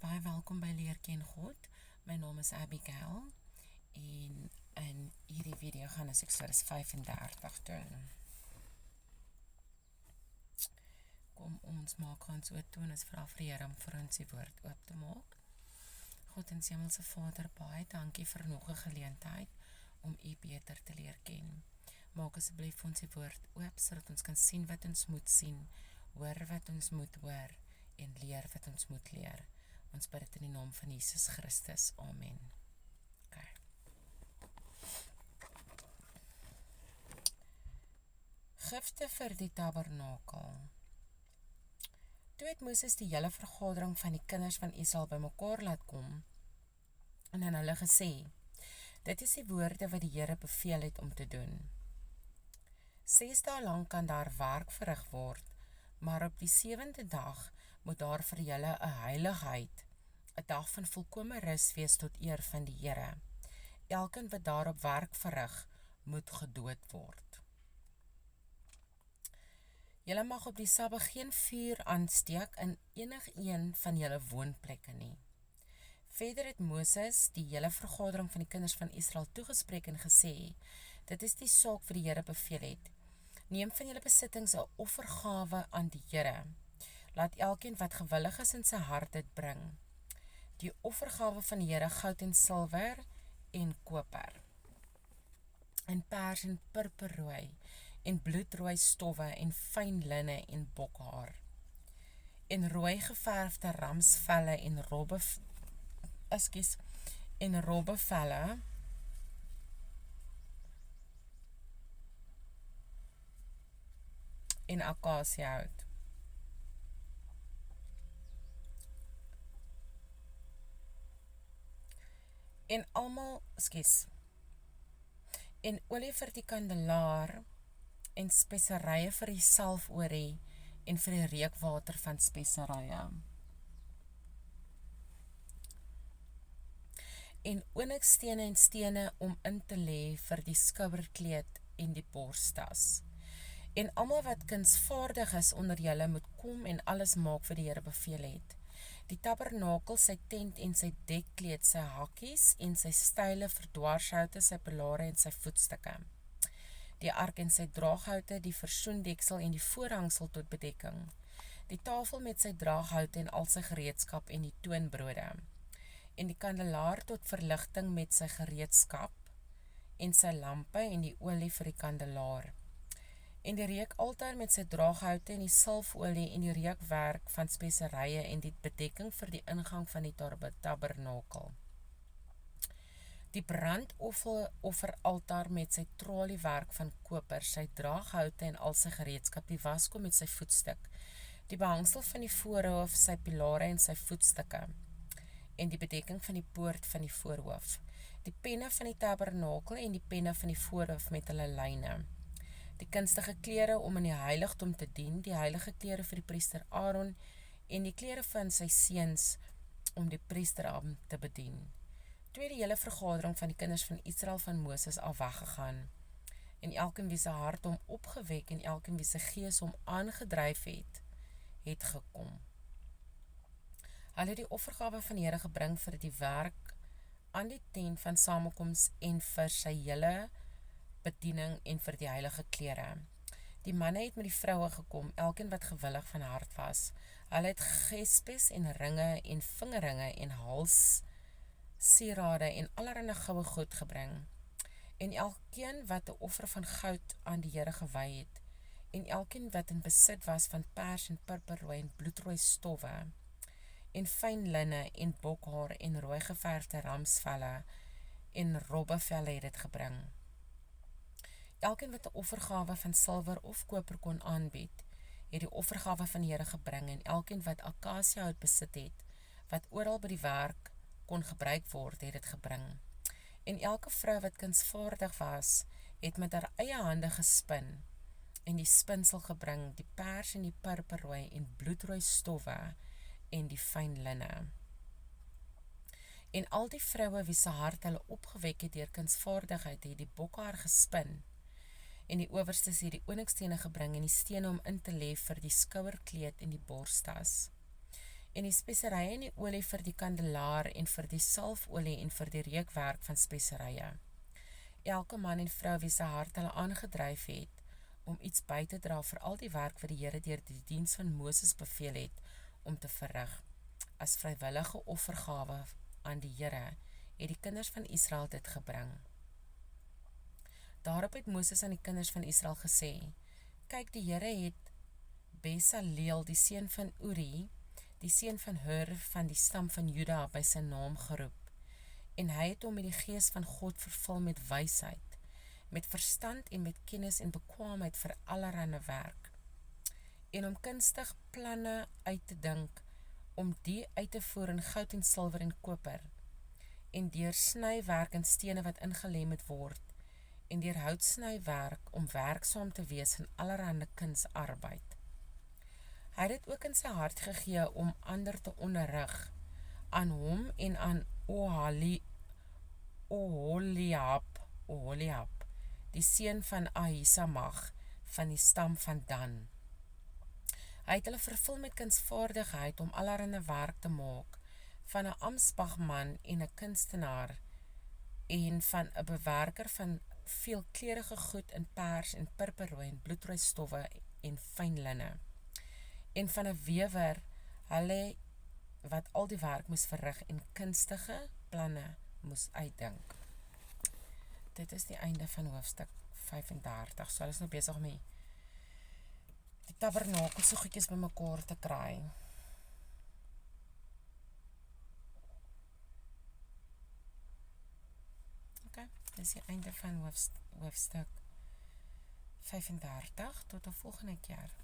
Baie welkom by Leer Ken God. My naam is Abigail en in hierdie video gaan ons Eksodus 35 doen. Kom ons maak ons oop toe en ons vra vir die Here om vir ons die woord oop te maak. God en Hemelse Vader, baie dankie vir nog 'n geleentheid om U beter te leer ken. Maak asseblief ons die woord oop sodat ons kan sien wat ons moet sien, hoor wat ons moet hoor en leer wat ons moet leer. Ons bid dit in die naam van Jesus Christus. Amen. Okay. Gifte vir die tabernakel. Toe het Moses die hele vergadering van die kinders van Israel bymekaar laat kom en aan hulle gesê: Dit is die woorde wat die Here beveel het om te doen. 6 dae lank kan daar werk verrig word, maar op die 7de dag moet daar vir julle 'n heiligheid, 'n dag van volkome rus wees tot eer van die Here. Elkeen wat daarop werk verrig, moet gedood word. Julle mag op die Sabbat geen vuur aansteek in enigeen van julle woonplekke nie. Verder het Moses die hele vergadering van die kinders van Israel toegespreek en gesê: Dit is die saak wat die Here beveel het. Neem van julle besittings 'n offergawe aan die Here. Laat elkeen wat gewillig is in sy hart dit bring. Die offergawe van die Here goud en silwer en koper, en pers en purperrooi en bloedrooi stowwe en fyn linne en bokhaar, en rooi geverfde ramsvelle en robbevelle en akasiëhout. En olie vir die kandelaar en speserye vir die salfolie en vir die reukwater van speserye. En onyxstene en stene om in te lê vir die skouerkleed en die borstas. En almal wat kunsvaardig is onder julle moet kom en alles maak wat die Here beveel het. Die tabernakel, sy tent en sy dekkleed, sy hakkies en sy style vir dwarshoute, sy pilare en sy voetstukke. Die ark en sy draaghoute, die versoendeksel en die voorhangsel tot bedekking. Die tafel met sy draaghoute en al sy gereedskap en die toonbrode. En die kandelaar tot verligting met sy gereedskap en sy lampe en die olie vir die kandelaar. En die reukaltaar met sy draaghoute en die salfolie en die reukwerk van speserye en die bedekking vir die ingang van die tabernakel. Die brandofferaltaar met sy traliewerk van koper, sy draaghoute en al sy gereedskap, die waskom met sy voetstuk, die behangsel van die voorhoof, sy pilare en sy voetstukke, en die bedekking van die poort van die voorhoof, die penne van die tabernakel en die penne van die voorhoof met hulle lyne, die kunstige klere om in die heiligdom te dien, die heilige klere vir die priester Aaron en die klere van sy seuns om die priesterambt te bedien. Toe het die hele vergadering van die kinders van Israel van Moses af weggegaan, en elkeen wie sy hart hom opgewek en elkeen wie sy gees hom aangedryf het gekom. Hulle het die offergawe van die Here gebring vir die werk aan die tent van samekoms en vir sy hele bediening en vir die heilige klere. Die manne het met die vroue gekom, elkeen wat gewillig van hart was. Hulle het gespes en ringe en vingerringe en halssierade en allerlei goue goed gebring. En elkeen wat 'n offer van goud aan die Here gewy het, en elkeen wat in besit was van pers en purperrooi en bloedrooi stowwe, en fyn linne en bokhaar en rooi geverfde ramsvelle en robbevelle het dit gebring. Elkeen wat 'n offergawe van silwer of koper kon aanbied, het die offergawe van die Here gebring, en elkeen wat akasiëhout besit het, wat oral by die werk kon gebruik word, het dit gebring. En elke vrou wat kunsvaardig was, het met haar eie hande gespin, en die spinsel gebring, die pers en die purperrooi en bloedrooi stowwe en die fyn linne. En al die vroue wie se hart hulle opgewek het deur kunsvaardigheid, het die bokhaar gespin, en die owerstes het die onyxstene gebring en die stene om in te lê vir die skouerkleed en die borstas. en die speserye en die olie vir die kandelaar en vir die salfolie en vir die reukwerk van speserye. Elke man en vrou wie sy hart hulle aangedryf het, om iets by te dra vir al die werk wat die Here deur die diens van Moses beveel het, om te verrig. As vrywillige offergawe aan die Here, het die kinders van Israel dit gebring. Daarop het Moses aan die kinders van Israel gesê, kyk, die Here het Besaleel, die seun van Uri, die seun van Hur van die stam van Juda by sy naam geroep, en hy het hom met die gees van God vervul met wysheid, met verstand en met kennis en bekwaamheid vir allerhande werk, en om kunstig planne uit te dink, om die uit te voer in goud en silwer en koper, en deur snywerk en stene wat ingelê moet word, en deur houtsnywerk om werksaam te wees in allerhande kunsarbeid. Hy het dit ook in sy hart gegee om ander te onderrig, aan hom en aan Oholiab, die seun van Ahisamach, van die stam van Dan. Hy het hulle vervul met kunsvaardigheid om allerhande werk te maak, van 'n amptsbagman en 'n kunstenaar, en van 'n bewerker van veelkleurige goed in pers en purperrooi en bloedrooi stowwe en fyn linne, en van 'n wewer, hulle wat al die werk moes verrig en kunstige planne moes uitdink. Dit is die einde van hoofstuk 35, so hulle is nou besig om die tabernakel so goedjies bymekaar te kry. Okay, dis die einde van hoofstuk 35, tot 'n volgende keer.